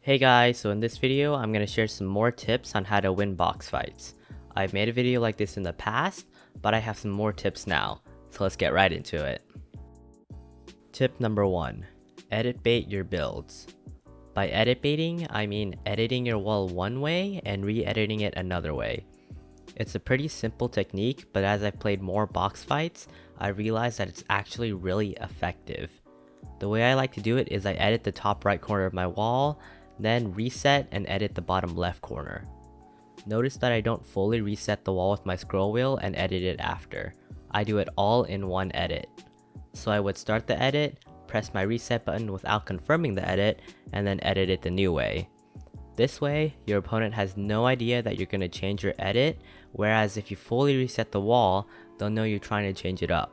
Hey guys, so in this video, I'm going to share some more tips on how to win box fights. I've made a video like this in the past, but I have some more tips now, so let's get right into it. Tip number 1. Edit bait your builds. By edit baiting, I mean editing your wall one way and re-editing it another way. It's a pretty simple technique, but as I've played more box fights, I realized that it's actually really effective. The way I like to do it is I edit the top right corner of my wall, then reset and edit the bottom left corner. Notice that I don't fully reset the wall with my scroll wheel and edit it after. I do it all in one edit. So I would start the edit, press my reset button without confirming the edit, and then edit it the new way. This way, your opponent has no idea that you're going to change your edit, whereas if you fully reset the wall, they'll know you're trying to change it up.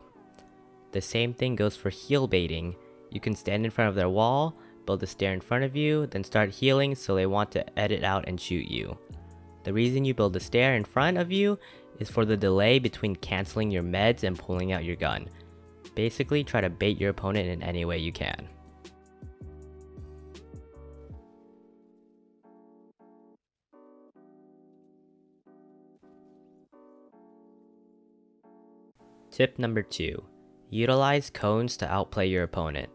The same thing goes for heal baiting. You can stand in front of their wall, build a stair in front of you, then start healing so they want to edit out and shoot you. The reason you build a stair in front of you is for the delay between canceling your meds and pulling out your gun. Basically, try to bait your opponent in any way you can. Tip number 2. Utilize cones to outplay your opponent.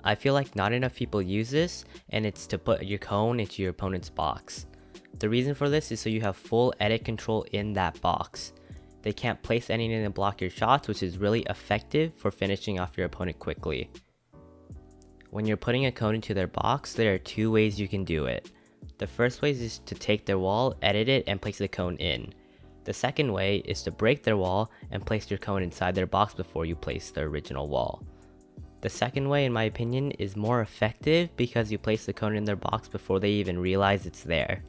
I feel like not enough people use this, and it's to put your cone into your opponent's box. The reason for this is so you have full edit control in that box. They can't place anything to block your shots, which is really effective for finishing off your opponent quickly. When you're putting a cone into their box, there are two ways you can do it. The first way is to take their wall, edit it, and place the cone in. The second way is to break their wall and place your cone inside their box before you place the original wall. The second way, in my opinion, is more effective because you place the cone in their box before they even realize it's there.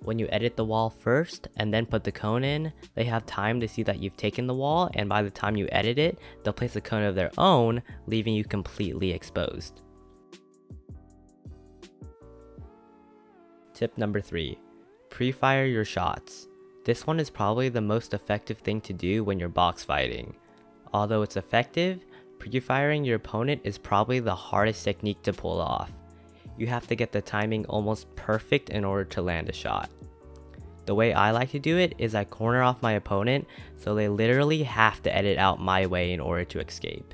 When you edit the wall first and then put the cone in, they have time to see that you've taken the wall, and by the time you edit it, they'll place a cone of their own, leaving you completely exposed. Tip number 3. Pre-fire your shots. This one is probably the most effective thing to do when you're box fighting. Although it's effective, pre-firing your opponent is probably the hardest technique to pull off. You have to get the timing almost perfect in order to land a shot. The way I like to do it is I corner off my opponent so they literally have to edit out my way in order to escape.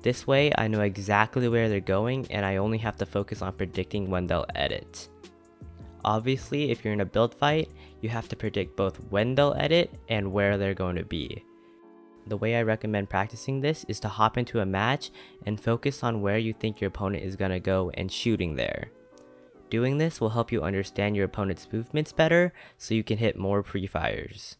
This way I know exactly where they're going and I only have to focus on predicting when they'll edit. Obviously, if you're in a build fight, you have to predict both when they'll edit and where they're going to be. The way I recommend practicing this is to hop into a match and focus on where you think your opponent is going to go and shooting there. Doing this will help you understand your opponent's movements better so you can hit more pre-fires.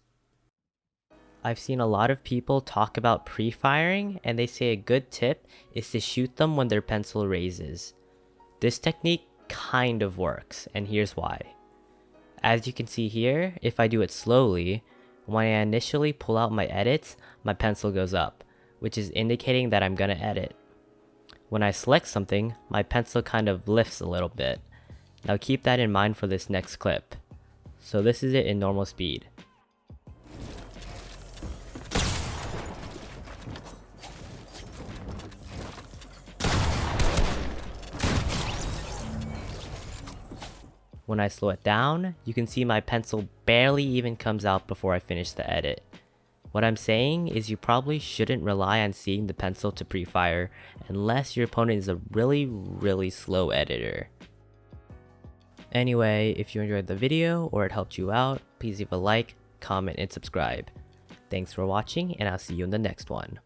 I've seen a lot of people talk about pre-firing, and they say a good tip is to shoot them when their pencil raises. This technique kind of works, and here's why. As you can see here, if I do it slowly, when I initially pull out my edits, my pencil goes up, which is indicating that I'm gonna edit. When I select something, my pencil kind of lifts a little bit. Now keep that in mind for this next clip. So this is it in normal speed. When I slow it down, you can see my pencil barely even comes out before I finish the edit. What I'm saying is you probably shouldn't rely on seeing the pencil to pre-fire unless your opponent is a really slow editor. Anyway, if you enjoyed the video or it helped you out, please leave a like, comment, and subscribe. Thanks for watching, and I'll see you in the next one.